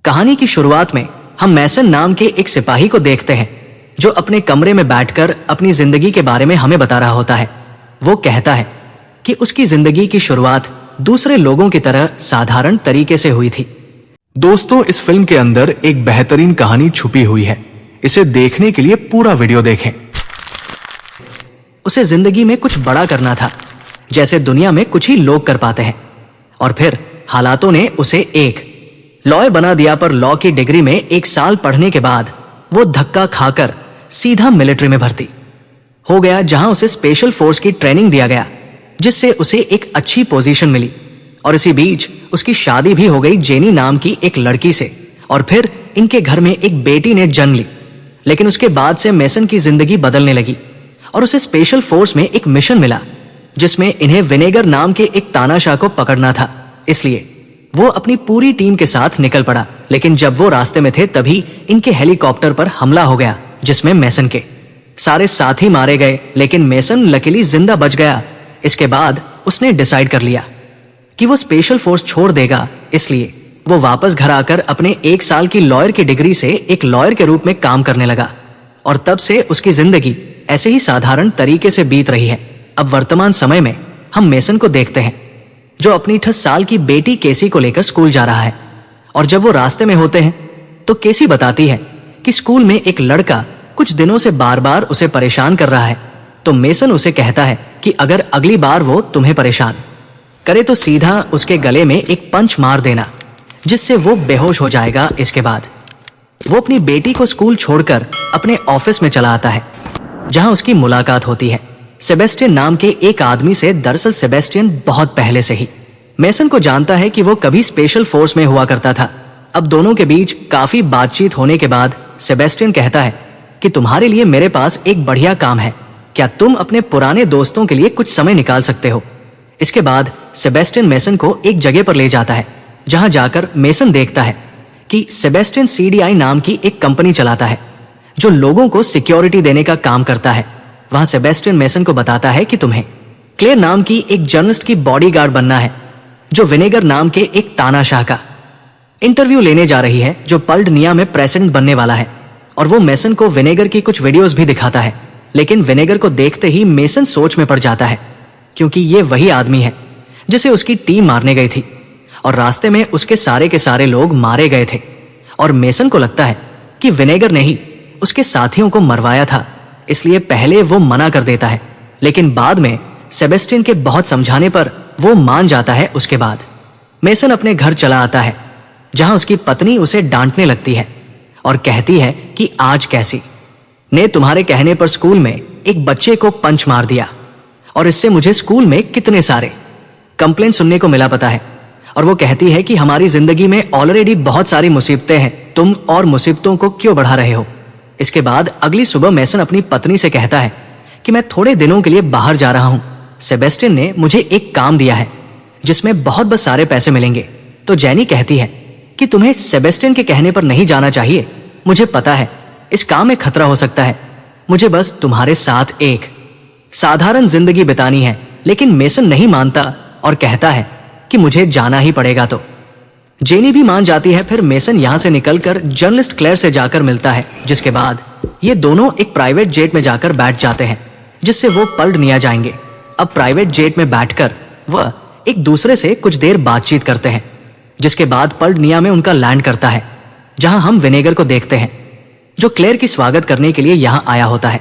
कहानी की शुरुआत में हम मैसन नाम के एक सिपाही को देखते हैं जो अपने कमरे में बैठकर अपनी जिंदगी के बारे में हमें बता रहा होता है। वो कहता है कि उसकी जिंदगी की शुरुआत दूसरे लोगों की तरह साधारण तरीके से हुई थी। दोस्तों, इस फिल्म के अंदर एक बेहतरीन कहानी छुपी हुई है। इसे देखने के लिए पूरा वीडियो देखें। उसे जिंदगी में कुछ बड़ा करना था, जैसे दुनिया में कुछ ही लोग कर पाते हैं, और फिर हालातों ने उसे एक लॉयर बना दिया। पर लॉ की डिग्री में 1 साल पढ़ने के बाद वो धक्का खाकर सीधा मिलिट्री में भर्ती हो गया, जहां उसे स्पेशल फोर्स की ट्रेनिंग दिया गया, जिससे उसे एक अच्छी पोजीशन मिली। और इसी बीच उसकी शादी भी हो गई जेनी नाम की एक लड़की से, और फिर इनके घर में एक बेटी ने जन्म ली। लेकिन उसके बाद से मैसन की जिंदगी बदलने लगी और उसे स्पेशल फोर्स में एक मिशन मिला जिसमें इन्हें विनेगर नाम के एक तानाशाह को पकड़ना था। इसलिए वो अपनी पूरी टीम के साथ निकल पड़ा। लेकिन जब वो रास्ते में थे तभी इनके हेलीकॉप्टर पर हमला हो गया, जिसमें मैसन के सारे साथी मारे गए, लेकिन मैसन लकीली जिंदा बच गया। इसके बाद उसने डिसाइड कर लिया कि वो स्पेशल फोर्स छोड़ देगा। इसलिए वो वापस घर आकर अपने 1 साल की लॉयर की डिग्री से एक लॉयर के रूप में काम करने लगा, और तब से उसकी जिंदगी ऐसे ही साधारण तरीके से बीत रही है। अब वर्तमान समय में हम मैसन को देखते हैं जो अपनी 8 साल की बेटी केसी को लेकर स्कूल जा रहा है। और जब वो रास्ते में होते हैं तो केसी बताती है कि स्कूल में एक लड़का कुछ दिनों से बार बार उसे परेशान कर रहा है। तो मैसन उसे कहता है कि अगर अगली बार वो तुम्हें परेशान करे तो सीधा उसके गले में एक पंच मार देना, जिससे वो बेहोश हो जाएगा। इसके बाद वो अपनी बेटी को स्कूल छोड़कर अपने ऑफिस में चला आता है, जहां उसकी मुलाकात होती है सेबेस्टियन नाम के एक आदमी से। दरअसल सेबेस्टियन बहुत पहले से ही मैसन को जानता है कि वो कभी स्पेशल फोर्स में हुआ करता था। अब दोनों के बीच काफी बातचीत होने के बाद सेबेस्टियन कहता है कि तुम्हारे लिए मेरे पास एक बढ़िया काम है, क्या तुम अपने पुराने दोस्तों के लिए कुछ समय निकाल सकते हो। इसके बाद सेबेस्टियन मैसन को एक जगह पर ले जाता है, जहां जाकर मैसन देखता है कि सेबेस्टियन CDI नाम की एक कंपनी चलाता है जो लोगों को सिक्योरिटी देने का काम करता है। वहां सेबेस्टियन मैसन को बताता है कि तुम्हें क्लेयर नाम की एक जर्नलिस्ट की बॉडीगार्ड बनना है, जो विनेगर नाम के एक तानाशाह का इंटरव्यू लेने जा रही है, जो पल्डनिया में प्रेसिडेंट बनने वाला है। और वो मैसन को विनेगर की कुछ वीडियोस भी दिखाता है। लेकिन विनेगर को देखते ही मैसन सोच में पड़ जाता है, क्योंकि ये वही आदमी है जिसे उसकी टीम मारने गई थी, और रास्ते में उसके सारे के सारे लोग मारे गए थे। और मैसन को लगता है कि विनेगर ने ही उसके साथियों को मरवाया था, इसलिए पहले वो मना कर देता है। लेकिन बाद में सेबेस्टियन के बहुत समझाने पर वो मान जाता है। उसके बाद मैसन अपने घर चला आता है, जहां उसकी पत्नी उसे डांटने लगती है और कहती है कि आज कैसी ने तुम्हारे कहने पर स्कूल में एक बच्चे को पंच मार दिया, और इससे मुझे स्कूल में कितने सारे कंप्लेंट सुनने को मिला पता है। और वो कहती है कि हमारी जिंदगी में ऑलरेडी बहुत सारी मुसीबतें हैं, तुम और मुसीबतों को क्यों बढ़ा रहे हो। इसके बाद अगली सुबह मैसन अपनी पत्नी से कहता है कि मैं थोड़े दिनों के लिए बाहर जा रहा हूं। सेबेस्टियन ने मुझे एक काम दिया है जिसमें बहुत सारे पैसे मिलेंगे। तो जेनी कहती है कि तुम्हें सेबेस्टियन के कहने पर नहीं जाना चाहिए, मुझे पता है इस काम में खतरा हो सकता है, मुझे बस तुम्हारे साथ एक साधारण जिंदगी बितानी है। लेकिन मैसन नहीं मानता और कहता है कि मुझे जाना ही पड़ेगा। तो जेनी भी मान जाती है। फिर मैसन यहां से निकलकर जर्नलिस्ट क्लेयर से जाकर मिलता है, जिसके बाद ये दोनों एक प्राइवेट जेट में जाकर बैठ जाते हैं, जिससे वो पल्डनिया जाएंगे। अब प्राइवेट जेट में बैठकर वह एक दूसरे से कुछ देर बातचीत करते हैं, जिसके बाद पल्डनिया में उनका लैंड करता है, जहां हम विनेगर को देखते हैं जो क्लेयर की स्वागत करने के लिए यहां आया होता है।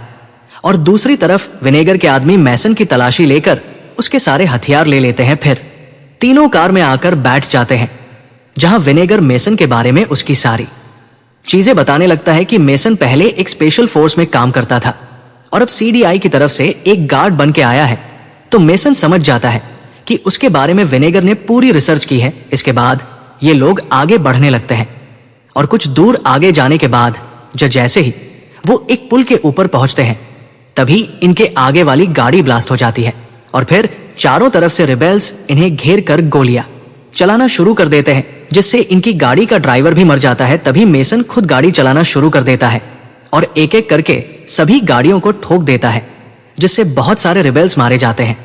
और दूसरी तरफ विनेगर के आदमी मैसन की तलाशी लेकर उसके सारे हथियार ले लेते हैं। फिर तीनों कार में आकर बैठ जाते हैं, जहां विनेगर मैसन के बारे में उसकी सारी चीजें बताने लगता है कि मैसन पहले एक स्पेशल फोर्स में काम करता था और अब CDI की तरफ से एक गार्ड बन के आया है। तो मैसन समझ जाता है कि उसके बारे में विनेगर ने पूरी रिसर्च की है। इसके बाद ये लोग आगे बढ़ने लगते हैं, और कुछ दूर आगे जाने के बाद जैसे ही वो एक पुल के ऊपर पहुंचते हैं, तभी इनके आगे वाली गाड़ी ब्लास्ट हो जाती है, और फिर चारों तरफ से रिबेल्स इन्हें घेर कर गोलियां चलाना शुरू कर देते हैं, जिससे इनकी गाड़ी का ड्राइवर भी मर जाता है। तभी मैसन खुद गाड़ी चलाना शुरू कर देता है और एक एक करके सभी गाड़ियों को ठोक देता है, जिससे बहुत सारे रिबेल्स मारे जाते हैं।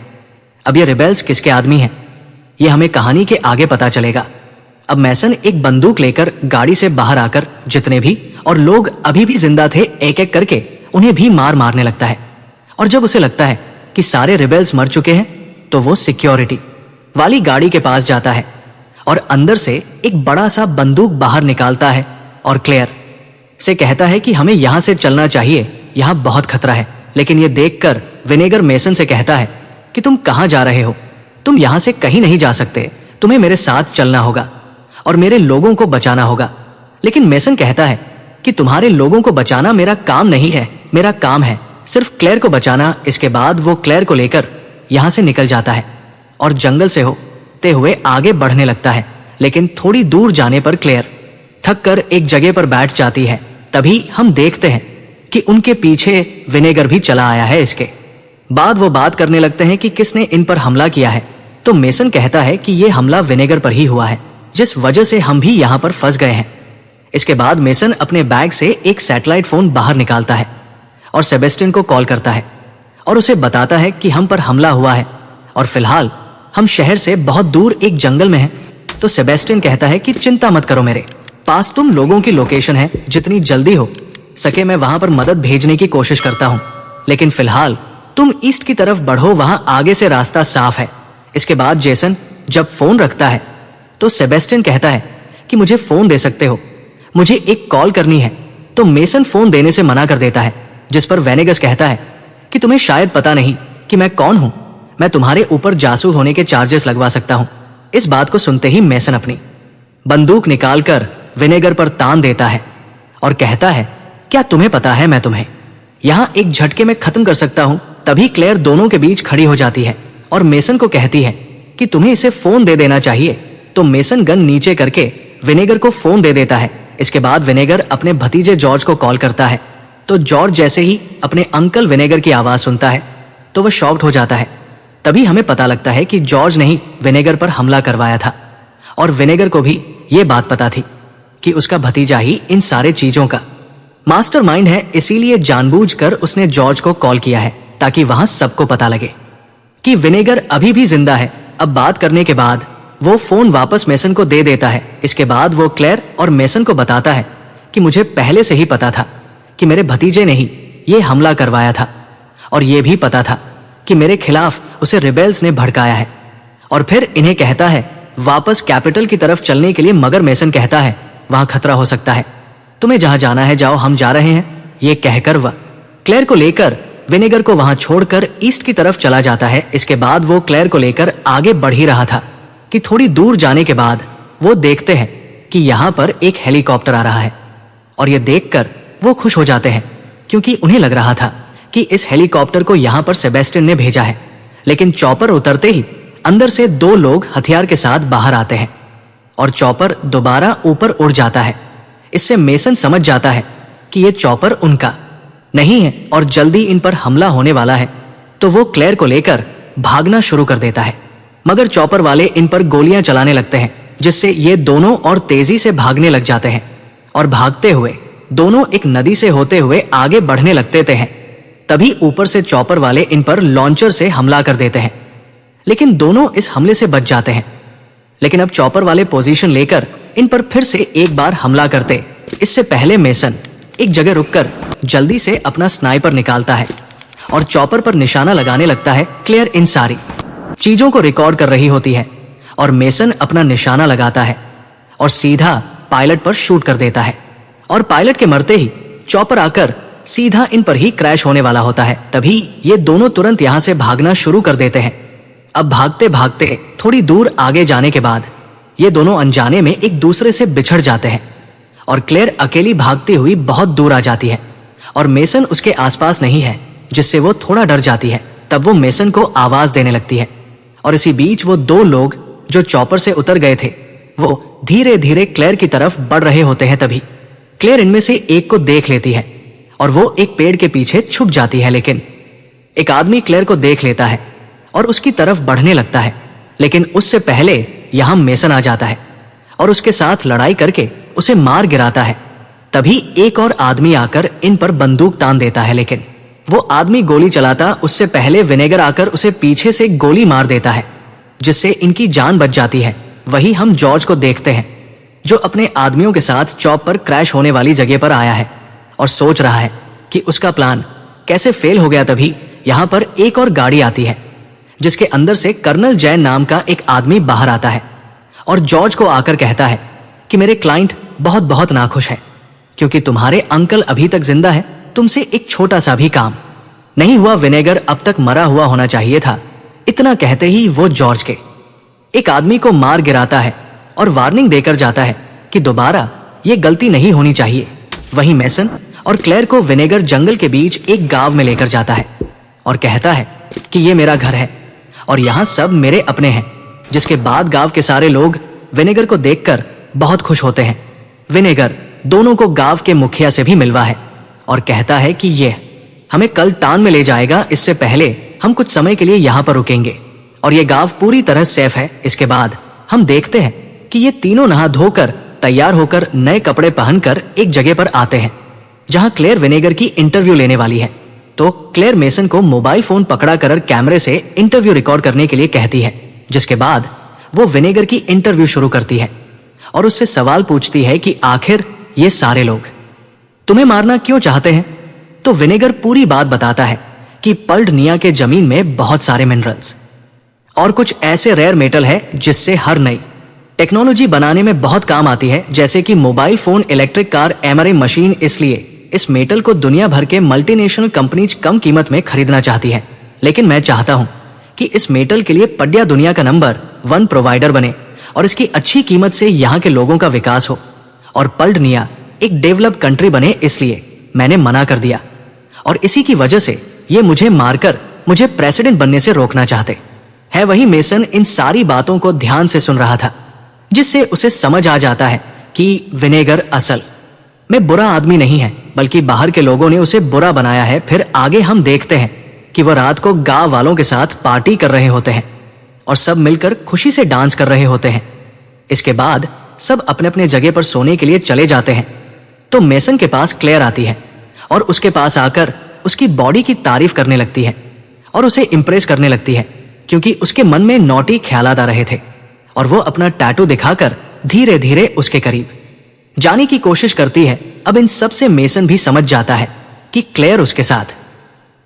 अब ये रिबेल्स किसके आदमी हैं, ये हमें कहानी के आगे पता चलेगा। अब मैसन एक बंदूक लेकर गाड़ी से बाहर आकर जितने भी और लोग अभी भी जिंदा थे एक एक करके उन्हें भी मारने लगता है। और जब उसे लगता है कि सारे रिबेल्स मर चुके हैं तो वो सिक्योरिटी वाली गाड़ी के पास जाता है और अंदर से एक बड़ा सा बंदूक बाहर निकालता है और क्लेयर से कहता है कि हमें यहां से चलना चाहिए, यहां बहुत खतरा है। लेकिन ये देखकर विनेगर मेसन से कहता है कि तुम कहां जा रहे हो, तुम यहां से कहीं नहीं जा सकते, तुम्हें मेरे साथ चलना होगा और मेरे लोगों को बचाना होगा। लेकिन मेसन कहता है कि तुम्हारे लोगों को बचाना मेरा काम नहीं है, मेरा काम है सिर्फ क्लेयर को बचाना। इसके बाद वो क्लेयर को लेकर यहां से निकल जाता है और जंगल से होते हुए आगे बढ़ने लगता है। लेकिन थोड़ी दूर जाने पर क्लेयर थक कर एक जगह पर बैठ जाती है। तभी हम देखते हैं कि उनके पीछे विनेगर भी चला आया है। इसके बाद वो बात करने लगते हैं कि किसने इन पर हमला किया है। तो मेसन कहता है कि यह हमला विनेगर पर ही हुआ है, जिस वजह से हम भी यहां पर फंस गए हैं। इसके बाद मेसन अपने बैग से एक सैटेलाइट फोन बाहर निकालता है और सेबेस्टियन को कॉल करता है और उसे बताता है कि हम पर हमला हुआ है और फिलहाल हम शहर से बहुत दूर एक जंगल में हैं। तो सेबेस्टियन कहता है कि चिंता मत करो, मेरे पास तुम लोगों की लोकेशन है, जितनी जल्दी हो सके मैं वहां पर मदद भेजने की कोशिश करता हूं। लेकिन फिलहाल तुम ईस्ट की तरफ बढ़ो, वहां आगे से रास्ता साफ है। इसके बाद जेसन जब फोन रखता है तो सेबेस्टियन कहता है कि मुझे फोन दे सकते हो, मुझे एक कॉल करनी है। तो मेसन फोन देने से मना कर देता है, जिस पर वेनेगस कहता है कि तुम्हें शायद पता नहीं कि मैं कौन हूं, मैं तुम्हारे ऊपर जासूस होने के चार्जेस लगवा सकता हूं। इस बात को सुनते ही मेसन अपनी बंदूक निकालकर विनेगर पर तान देता है और कहता है क्या तुम्हें पता है मैं तुम्हें यहां एक झटके में खत्म कर सकता हूं। तभी क्लेयर दोनों के बीच खड़ी हो जाती है और मेसन को कहती है कि तुम्हें इसे फोन दे देना चाहिए। तो मेसन गन नीचे करके विनेगर को फोन दे देता है। इसके बाद विनेगर अपने भतीजे जॉर्ज को कॉल करता है। तो जॉर्ज जैसे ही अपने अंकल विनेगर की आवाज सुनता है तो वह शॉक्ड हो जाता है। तभी हमें पता लगता है कि जॉर्ज ने ही विनेगर पर हमला करवाया था और विनेगर को भी यह बात पता थी कि उसका भतीजा ही इन सारे चीजों का मास्टरमाइंड है। इसीलिए जानबूझकर उसने जॉर्ज को कॉल किया है ताकि वहां सबको पता लगे कि विनेगर अभी भी जिंदा है। अब बात करने के बाद वो फोन वापस मेसन को दे देता है। इसके बाद वो क्लेयर और मेसन को बताता है कि मुझे पहले से ही पता था कि मेरे भतीजे ने ही ये हमला करवाया था और ये भी पता था कि मेरे खिलाफ उसे रिबेल्स ने भड़काया है। और फिर इन्हें कहता है वापस कैपिटल की तरफ चलने के लिए, मगर मेसन कहता है वहां खतरा हो सकता है, तुम्हें जहां जाना है जाओ, हम जा रहे हैं। ये कहकर वह क्लेयर को लेकर विनेगर को वहां छोड़कर ईस्ट की तरफ चला जाता है। इसके बाद वो क्लेयर को लेकर आगे बढ़ ही रहा था कि थोड़ी दूर जाने के बाद वो देखते हैं कि यहां पर एक हेलीकॉप्टर आ रहा है और ये देखकर वो खुश हो जाते हैं क्योंकि उन्हें लग रहा था कि इस हेलीकॉप्टर को यहां पर सेबेस्टियन ने भेजा है। लेकिन चॉपर उतरते ही अंदर से दो लोग हथियार के साथ बाहर आते हैं और चॉपर दोबारा ऊपर उड़ जाता है। इससे मेसन समझ जाता है कि ये चॉपर उनका नहीं है और जल्दी इन पर हमला होने वाला है। तो वो क्लेयर को लेकर भागना शुरू कर देता है, मगर चॉपर वाले इन पर गोलियां चलाने लगते हैं, जिससे ये दोनों और तेजी से भागने लग जाते हैं और भागते हुए दोनों एक नदी से होते हुए आगे बढ़ने लगते हैं। तभी ऊपर से चॉपर वाले इन पर लॉन्चर से हमला कर देते हैं, लेकिन दोनों इस हमले से बच जाते हैं। लेकिन अब चॉपर वाले पोजीशन लेकर इन पर फिर से एक बार हमला करते। इससे पहले मेसन एक जगह रुककर जल्दी से अपना स्नाइपर निकालता है और चॉपर पर निशाना लगाने लगता है। क्लेयर इन सारी चीजों को रिकॉर्ड कर रही होती है और मेसन अपना निशाना लगाता है और सीधा पायलट पर शूट कर देता है और पायलट के मरते ही चॉपर आकर सीधा इन पर ही क्रैश होने वाला होता है। तभी ये दोनों तुरंत यहां से भागना शुरू कर देते हैं। अब भागते भागते थोड़ी दूर आगे जाने के बाद ये दोनों अनजाने में एक दूसरे से बिछड़ जाते हैं और क्लेयर अकेली भागती हुई बहुत दूर आ जाती है और मेसन उसके आसपास नहीं है, जिससे वो थोड़ा डर जाती है। तब वो मेसन को आवाज देने लगती है और इसी बीच वो दो लोग जो चॉपर से उतर गए थे वो धीरे धीरे क्लेयर की तरफ बढ़ रहे होते हैं। तभी क्लेयर इनमें से एक को देख लेती है और वो एक पेड़ के पीछे छुप जाती है। लेकिन एक आदमी क्लेयर को देख लेता है और उसकी तरफ बढ़ने लगता है, लेकिन उससे पहले यहां मेसन आ जाता है और उसके साथ लड़ाई करके उसे मार गिराता है। तभी एक और आदमी आकर इन पर बंदूक तान देता है, लेकिन वो आदमी गोली चलाता उससे पहले विनेगर आकर उसे पीछे से गोली मार देता है, जिससे इनकी जान बच जाती है। वही हम जॉर्ज को देखते हैं जो अपने आदमियों के साथ चॉप पर क्रैश होने वाली जगह पर आया है और सोच रहा है कि उसका प्लान कैसे फेल हो गया। तभी यहां पर एक और गाड़ी आती है जिसके अंदर से कर्नल जैन नाम का एक आदमी बाहर आता है और जॉर्ज को आकर कहता है कि मेरे क्लाइंट बहुत बहुत नाखुश है क्योंकि तुम्हारे अंकल अभी तक जिंदा है, तुमसे एक छोटा सा भी काम नहीं हुआ। विनेगर अब तक मरा हुआ होना चाहिए था। इतना कहते ही वो जॉर्ज के एक आदमी को मार गिराता है और वार्निंग देकर जाता है कि दोबारा ये गलती नहीं होनी चाहिए। वहीं मेसन और क्लेयर को विनेगर जंगल के बीच एक गांव में लेकर जाता है और कहता है कि ये मेरा घर है और यहाँ सब मेरे अपने हैं। जिसके बाद गांव के सारे लोग विनेगर को देखकर बहुत खुश होते हैं। विनेगर दोनों को गांव के मुखिया से भी मिलवा है और कहता है कि ये हमें कल टाउन में ले जाएगा, इससे पहले हम कुछ समय के लिए यहाँ पर रुकेंगे और ये गांव पूरी तरह सेफ है। इसके बाद हम देखते हैं कि ये तीनों नहा धोकर तैयार होकर नए कपड़े पहनकर एक जगह पर आते हैं जहां क्लेयर विनेगर की इंटरव्यू लेने वाली है। तो क्लेयर मेसन को मोबाइल फोन पकड़ा कर कैमरे से इंटरव्यू रिकॉर्ड करने के लिए कहती है, जिसके बाद वो विनेगर की इंटरव्यू शुरू करती है और उससे सवाल पूछती है कि आखिर ये सारे लोग तुम्हें मारना क्यों चाहते हैं। तो विनेगर पूरी बात बताता है कि पल्डनिया के जमीन में बहुत सारे मिनरल्स और कुछ ऐसे रेयर मेटल है जिससे हर नई टेक्नोलॉजी बनाने में बहुत काम आती है, जैसे कि mobile phone, electric car, MRI machine. इसलिए इस मेटल को दुनिया भर के मल्टीनेशनल कंपनीज कम कीमत में खरीदना चाहती है, लेकिन मैं चाहता हूं कि इस मेटल के लिए पड्या दुनिया का नंबर 1 प्रोवाइडर बने और इसकी अच्छी कीमत से यहाँ के लोगों का विकास हो और पल्डनिया एक डेवलप कंट्री बने। इसलिए मैंने मना कर दिया और इसी की वजह से ये मुझे मारकर मुझे प्रेसिडेंट बनने से रोकना चाहते हैं। वही मेसन इन सारी बातों को ध्यान से सुन रहा था, जिससे उसे समझ आ जाता है कि विनेगर असल में बुरा आदमी नहीं है, बल्कि बाहर के लोगों ने उसे बुरा बनाया है। फिर आगे हम देखते हैं कि वह रात को गांव वालों के साथ पार्टी कर रहे होते हैं और सब मिलकर खुशी से डांस कर रहे होते हैं। इसके बाद सब अपने अपने जगह पर सोने के लिए चले जाते हैं। तो मेसन के पास क्लेयर आती है और उसके पास आकर उसकी बॉडी की तारीफ करने लगती है और उसे इंप्रेस करने लगती है, क्योंकि उसके मन में नॉटी ख्यालात आ रहे थे और वो अपना टैटू दिखाकर धीरे धीरे उसके करीब जाने की कोशिश करती है। अब इन सब से मेसन भी समझ जाता है कि क्लेयर उसके साथ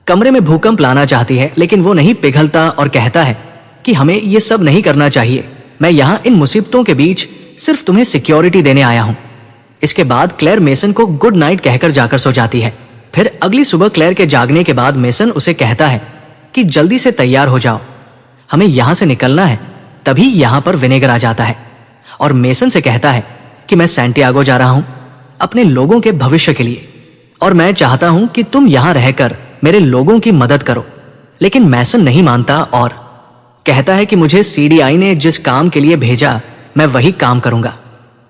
कमरे में भूकंप लाना चाहती है, लेकिन वो नहीं पिघलता और कहता है कि हमें ये सब नहीं करना चाहिए। मैं यहाँ इन मुसीबतों के बीच सिर्फ तुम्हें सिक्योरिटी देने आया हूँ। इसके बाद क्लेयर मेसन को गुड नाइट कहकर जाकर सो जाती है। फिर अगली सुबह क्लेयर के जागने के बाद मेसन उसे कहता है कि जल्दी से तैयार हो जाओ, हमें यहाँ से निकलना है। तभी यहाँ पर विनेगर आ जाता है और मेसन से कहता है कि मैं सैंटियागो जा रहा हूं अपने लोगों के भविष्य के लिए और मैं चाहता हूं कि तुम यहां रहकर मेरे लोगों की मदद करो। लेकिन मेसन नहीं मानता और कहता है कि मुझे सीडीआई ने जिस काम के लिए भेजा मैं वही काम करूंगा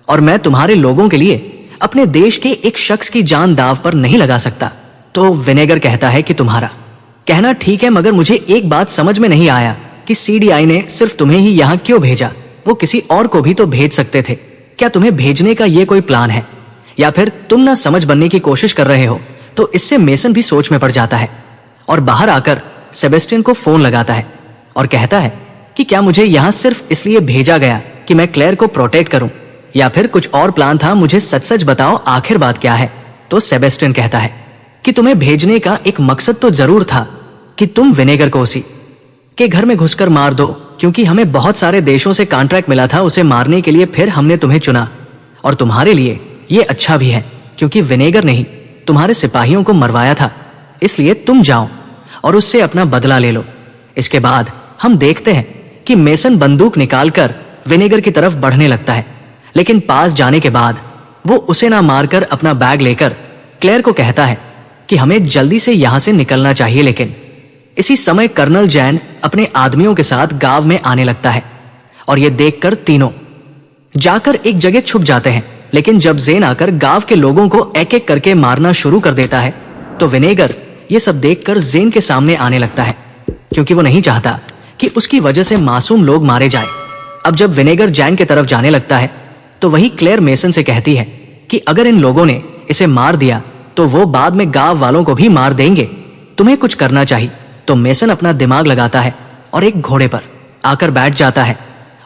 और मैं तुम्हारे लोगों के लिए अपने देश के एक शख्स की जान दांव पर नहीं लगा सकता। तो विनेगर कहता है कि तुम्हारा कहना ठीक है, मगर मुझे एक बात समझ में नहीं आया कि सीडीआई ने सिर्फ तुम्हें ही यहां क्यों भेजा, वो किसी और को भी तो भेज सकते थे। क्या तुम्हें भेजने का ये कोई प्लान है या फिर तुम ना समझ बनने की कोशिश कर रहे हो। तो इससे मेसन भी सोच में पड़ जाता है और बाहर आकर सेबेस्टियन को फोन लगाता है और कहता है कि क्या मुझे यहाँ सिर्फ इसलिए भेजा गया कि मैं क्लेयर को प्रोटेक्ट करूं या फिर कुछ और प्लान था, मुझे सच सच बताओ आखिर बात क्या है। तो सेबेस्टियन कहता है कि तुम्हें भेजने का एक मकसद तो जरूर था कि तुम विनेगर को उसी के घर में घुसकर मार दो, क्योंकि हमें बहुत सारे देशों से कॉन्ट्रैक्ट मिला था उसे मारने के लिए। फिर हमने तुम्हें चुना और तुम्हारे लिए ये अच्छा भी है क्योंकि विनेगर ने ही तुम्हारे सिपाहियों को मरवाया था। इसलिए तुम जाओ और उससे अपना बदला ले लो। इसके बाद हम देखते हैं कि मेसन बंदूक निकालकर विनेगर की तरफ बढ़ने लगता है, लेकिन पास जाने के बाद वो उसे ना मारकर अपना बैग लेकर क्लेयर को कहता है कि हमें जल्दी से यहां से निकलना चाहिए। लेकिन इसी समय कर्नल जैन अपने आदमियों के साथ गांव में आने लगता है और ये देखकर तीनों जाकर एक जगह छुप जाते हैं। लेकिन जब जेन आकर गांव के लोगों को एक एक करके मारना शुरू कर देता है तो विनेगर ये सब देखकर जेन के सामने आने लगता है, क्योंकि वो नहीं चाहता कि उसकी वजह से मासूम लोग मारे जाए। अब जब विनेगर जैन की तरफ जाने लगता है तो वही क्लेयर मेसन से कहती है कि अगर इन लोगों ने इसे मार दिया तो वो बाद में गांव वालों को भी मार देंगे, तुम्हें कुछ करना चाहिए। तो मेसन अपना दिमाग लगाता है और एक घोड़े पर आकर बैठ जाता है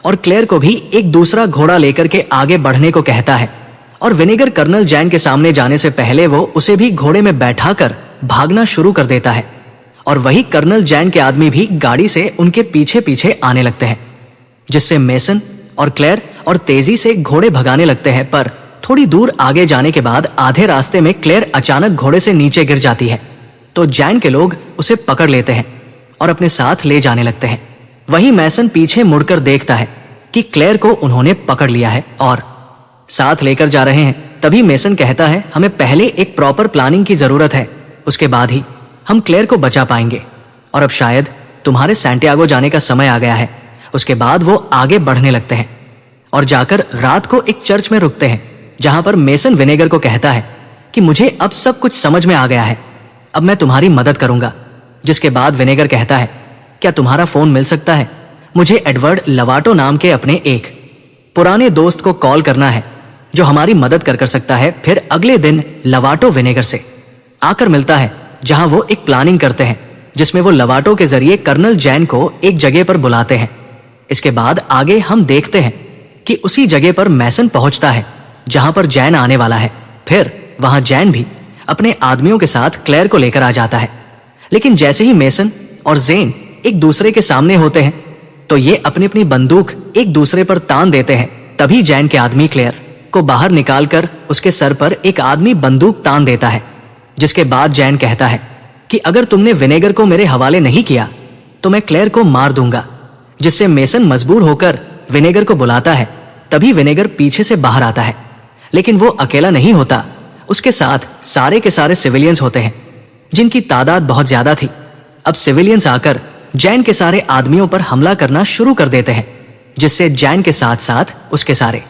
और क्लेयर को भी एक दूसरा घोड़ा लेकर के आगे बढ़ने को कहता है। और विनेगर कर्नल जैन के सामने जाने से पहले वो उसे भी घोड़े में बैठाकर भागना शुरू कर देता है। और वही कर्नल जैन के आदमी भी गाड़ी से उनके पीछे पीछे आने लगते हैं, जिससे मेसन और क्लेयर और तेजी से घोड़े भगाने लगते हैं। पर थोड़ी दूर आगे जाने के बाद आधे रास्ते में क्लेयर अचानक घोड़े से नीचे गिर जाती है, तो जैन के लोग उसे पकड़ लेते हैं और अपने साथ ले जाने लगते हैं। वहीं मैसन पीछे मुड़कर देखता है कि क्लेयर को उन्होंने पकड़ लिया है और साथ लेकर जा रहे हैं। तभी मेसन कहता है, हमें पहले एक प्रॉपर प्लानिंग की जरूरत है, उसके बाद ही हम क्लेयर को बचा पाएंगे। और अब शायद तुम्हारे सैंटियागो जाने का समय आ गया है। उसके बाद वो आगे बढ़ने लगते हैं और जाकर रात को एक चर्च में रुकते हैं, जहां पर मेसन विनेगर को कहता है कि मुझे अब सब कुछ समझ में आ गया है, अब मैं तुम्हारी मदद करूंगा। जिसके बाद विनेगर कहता है, क्या तुम्हारा फोन मिल सकता है? मुझे एडवर्ड लवाटो नाम के अपने एक पुराने दोस्त को कॉल करना है, जो हमारी मदद कर सकता है। फिर अगले दिन लवाटो विनेगर से आकर मिलता है, जहां वो एक प्लानिंग करते हैं, जिसमें वो लवाटो के जरिए कर्नल जैन को एक जगह पर बुलाते हैं। इसके बाद आगे हम देखते हैं कि उसी जगह पर मैसन पहुंचता है जहां पर जैन आने वाला है। फिर वहां जैन भी अपने आदमियों के साथ क्लेयर को लेकर आ जाता है। लेकिन जैसे ही मेसन और जेन एक दूसरे के सामने होते हैं, तो ये अपनी अपनी बंदूक एक दूसरे पर तान देते हैं। तभी जैन के आदमी क्लेयर को बाहर निकालकर उसके सर पर एक आदमी बंदूक तान देता है। जिसके बाद जैन कहता है कि अगर तुमने विनेगर को मेरे हवाले नहीं किया तो मैं क्लेयर को मार दूंगा। जिससे मेसन मजबूर होकर विनेगर को बुलाता है। तभी विनेगर पीछे से बाहर आता है, लेकिन वो अकेला नहीं होता, उसके साथ सारे के सारे सिविलियंस होते हैं, जिनकी तादाद बहुत ज्यादा थी। अब सिविलियंस आकर जैन के सारे आदमियों पर हमला करना शुरू कर देते हैं, जिससे जैन के साथ साथ उसके सारे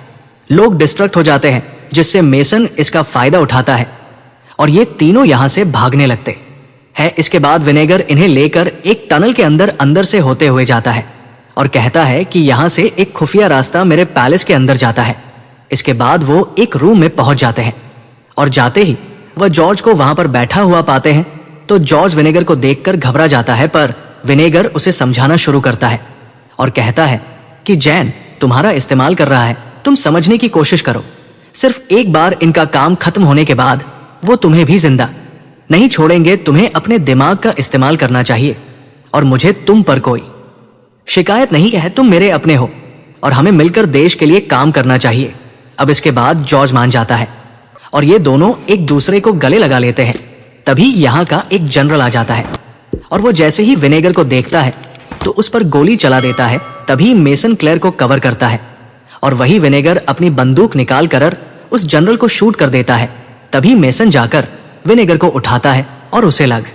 लोग डिस्ट्रैक्ट हो जाते हैं। जिससे मेसन इसका फायदा उठाता है और ये तीनों यहां से भागने लगते हैं। इसके बाद विनेगर इन्हें लेकर एक टनल के अंदर से होते हुए जाता है और कहता है कि यहां से एक खुफिया रास्ता मेरे पैलेस के अंदर जाता है। इसके बाद वो एक रूम में पहुंच जाते हैं और जाते ही वह जॉर्ज को वहां पर बैठा हुआ पाते हैं। तो जॉर्ज विनेगर को देखकर घबरा जाता है, पर विनेगर उसे समझाना शुरू करता है और कहता है कि जैन तुम्हारा इस्तेमाल कर रहा है, तुम समझने की कोशिश करो। सिर्फ एक बार इनका काम खत्म होने के बाद वो तुम्हें भी जिंदा नहीं छोड़ेंगे। तुम्हें अपने दिमाग का इस्तेमाल करना चाहिए और मुझे तुम पर कोई शिकायत नहीं है। तुम मेरे अपने हो और हमें मिलकर देश के लिए काम करना चाहिए। अब इसके बाद जॉर्ज मान जाता है और ये दोनों एक दूसरे को गले लगा लेते हैं। तभी यहाँ का एक जनरल आ जाता है और वो जैसे ही विनेगर को देखता है तो उस पर गोली चला देता है। तभी मेसन क्लेयर को कवर करता है और वही विनेगर अपनी बंदूक निकाल कर उस जनरल को शूट कर देता है। तभी मेसन जाकर विनेगर को उठाता है और उसे लग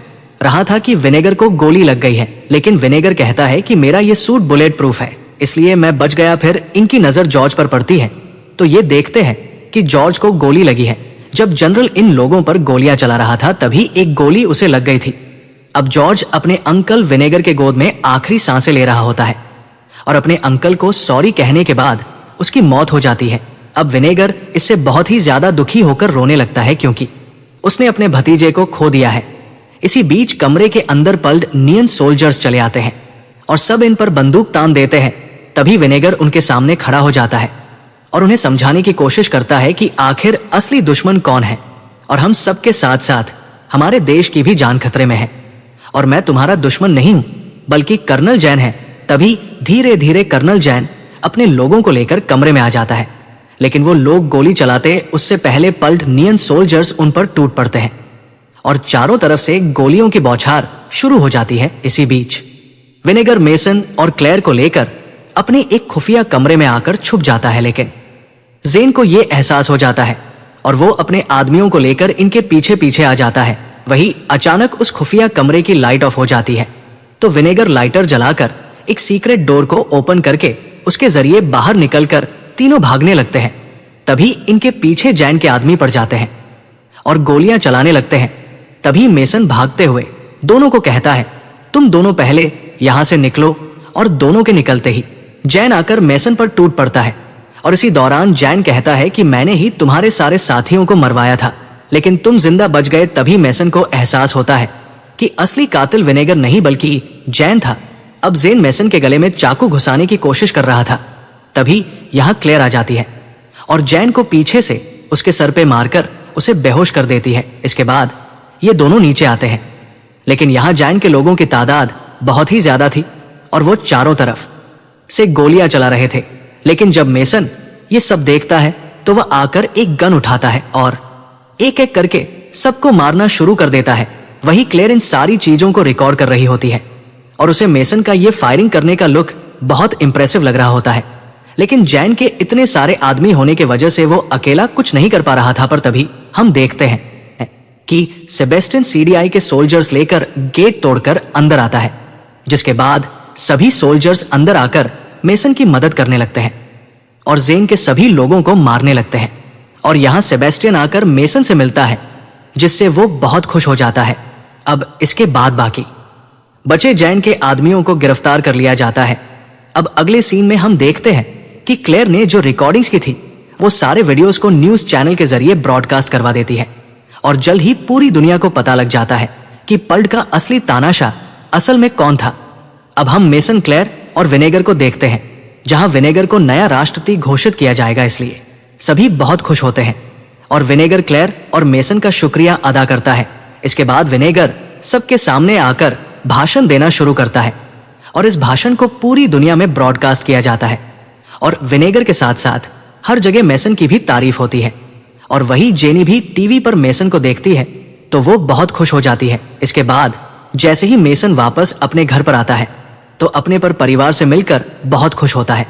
रहा था कि विनेगर को गोली लग गई है, लेकिन विनेगर कहता है कि मेरा ये सूट बुलेट प्रूफ है, इसलिए मैं बच गया। फिर इनकी नजर जॉर्ज पर पड़ती है तो ये देखते हैं कि जॉर्ज को गोली लगी है। जब जनरल इन लोगों पर गोलियां चला रहा था तभी एक गोली उसे लग गई थी। अब जॉर्ज अपने अंकल विनेगर के गोद में आखिरी सांसें ले रहा होता है और अपने अंकल को सॉरी कहने के बाद उसकी मौत हो जाती है। अब विनेगर इससे बहुत ही ज्यादा दुखी होकर रोने लगता है, क्योंकि उसने अपने भतीजे को खो दिया है। इसी बीच कमरे के अंदर पल्ड नियन सोल्जर्स चले आते हैं और सब इन पर बंदूक तान देते हैं। तभी विनेगर उनके सामने खड़ा हो जाता है और उन्हें समझाने की कोशिश करता है कि आखिर असली दुश्मन कौन है और हम सबके साथ साथ हमारे देश की भी जान खतरे में है और मैं तुम्हारा दुश्मन नहीं हूं बल्कि कर्नल जैन है। तभी धीरे धीरे कर्नल जैन अपने लोगों को लेकर कमरे में आ जाता है, लेकिन वो लोग गोली चलाते उससे पहले पल्ड नियन सोल्जर्स उन पर टूट पड़ते हैं और चारों तरफ से गोलियों की बौछार शुरू हो जाती है। इसी बीच विनेगर मेसन और क्लेयर को लेकर अपने एक खुफिया कमरे में आकर छुप जाता है, लेकिन जेन को यह एहसास हो जाता है और वो अपने आदमियों को लेकर इनके पीछे पीछे आ जाता है। वही अचानक उस खुफिया कमरे की लाइट ऑफ हो जाती है तो विनेगर लाइटर जलाकर एक सीक्रेट डोर को ओपन करके उसके जरिए बाहर निकलकर तीनों भागने लगते हैं। तभी इनके पीछे जैन के आदमी पड़ जाते हैं और गोलियां चलाने लगते हैं। तभी मेसन भागते हुए दोनों को कहता है, तुम दोनों पहले यहां से निकलो। और दोनों के निकलते ही जैन आकर मेसन पर टूट पड़ता है और इसी दौरान जैन कहता है कि मैंने ही तुम्हारे सारे साथियों को मरवाया था, लेकिन तुम जिंदा बच गए। तभी मेसन को एहसास होता है कि असली कातिल विनेगर नहीं बल्कि जैन था। अब जेन मेसन के गले में चाकू घुसाने की कोशिश कर रहा था, तभी यहाँ क्लेयर आ जाती है और जैन को पीछे से उसके सर पे मारकर उसे बेहोश कर देती है। इसके बाद ये दोनों नीचे आते हैं, लेकिन यहाँ जैन के लोगों की तादाद बहुत ही ज्यादा थी और वो चारों तरफ से गोलियां चला रहे थे। लेकिन जब मेसन ये सब देखता है तो वह आकर एक गन उठाता है और एक एक करके सबको मारना शुरू कर देता है। वही क्लेयर इन सारी चीजों को रिकॉर्ड कर रही होती है और उसे मेसन का ये फायरिंग करने का लुक बहुत इंप्रेसिव लग रहा होता है। लेकिन जैन के इतने सारे आदमी होने की वजह से वो अकेला कुछ नहीं कर पा रहा था। पर तभी हम देखते हैं कि सेबेस्टियन सीडीआई के सोल्जर्स लेकर गेट तोड़कर अंदर आता है, जिसके बाद सभी सोल्जर्स अंदर आकर मेसन की मदद करने लगते हैं और जेन के सभी लोगों को मारने लगते हैं। और यहां सेबेस्टियन आकर मेसन से मिलता है, जिससे वो बहुत खुश हो जाता है। अब इसके बाद बाकी बचे जैन के आदमियों को गिरफ्तार कर लिया जाता है। अब अगले सीन में हम देखते हैं कि क्लेयर ने जो रिकॉर्डिंग्स की थी वो सारे वीडियोस को न्यूज चैनल के जरिए ब्रॉडकास्ट करवा देती है और जल्द ही पूरी दुनिया को पता लग जाता है कि पल्ट का असली तानाशाह असल में कौन था। अब हम मेसन, क्लेयर और विनेगर को देखते हैं, जहां विनेगर को नया राष्ट्रपति घोषित किया जाएगा, इसलिए सभी बहुत खुश होते हैं और विनेगर क्लेयर और मेसन का शुक्रिया अदा करता है। इसके बाद विनेगर सबके सामने आकर भाषण देना शुरू करता है और इस भाषण को पूरी दुनिया में ब्रॉडकास्ट किया जाता है और विनेगर के साथ साथ हर जगह मेसन की भी तारीफ होती है। और वही जेनी भी टीवी पर मेसन को देखती है तो वो बहुत खुश हो जाती है। इसके बाद जैसे ही मेसन वापस अपने घर पर आता है तो अपने पर परिवार से मिलकर बहुत खुश होता है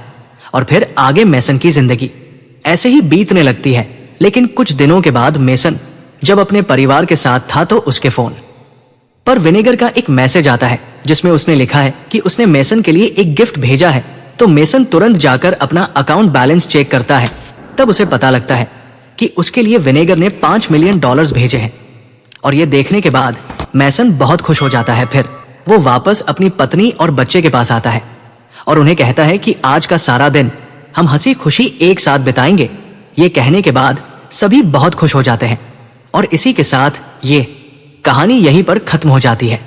और फिर आगे मेसन की जिंदगी ऐसे ही बीतने लगती है। लेकिन कुछ दिनों के बाद मेसन जब अपने परिवार के साथ था तो उसके फोन पर विनेगर का एक मैसेज आता है, जिसमें उसने लिखा है कि उसने मेसन के लिए एक गिफ्ट भेजा है। तो मेसन तुरंत जाकर अपना अकाउंट बैलेंस चेक करता है। तब उसे पता लगता है कि उसके लिए विनेगर ने $5 मिलियन भेजे हैं और ये देखने के बाद मेसन बहुत खुश हो जाता है। फिर वो वापस अपनी पत्नी और बच्चे के पास आता है और उन्हें कहता है कि आज का सारा दिन हम हंसी खुशी एक साथ बिताएंगे। ये कहने के बाद सभी बहुत खुश हो जाते हैं और इसी के साथ ये कहानी यहीं पर खत्म हो जाती है।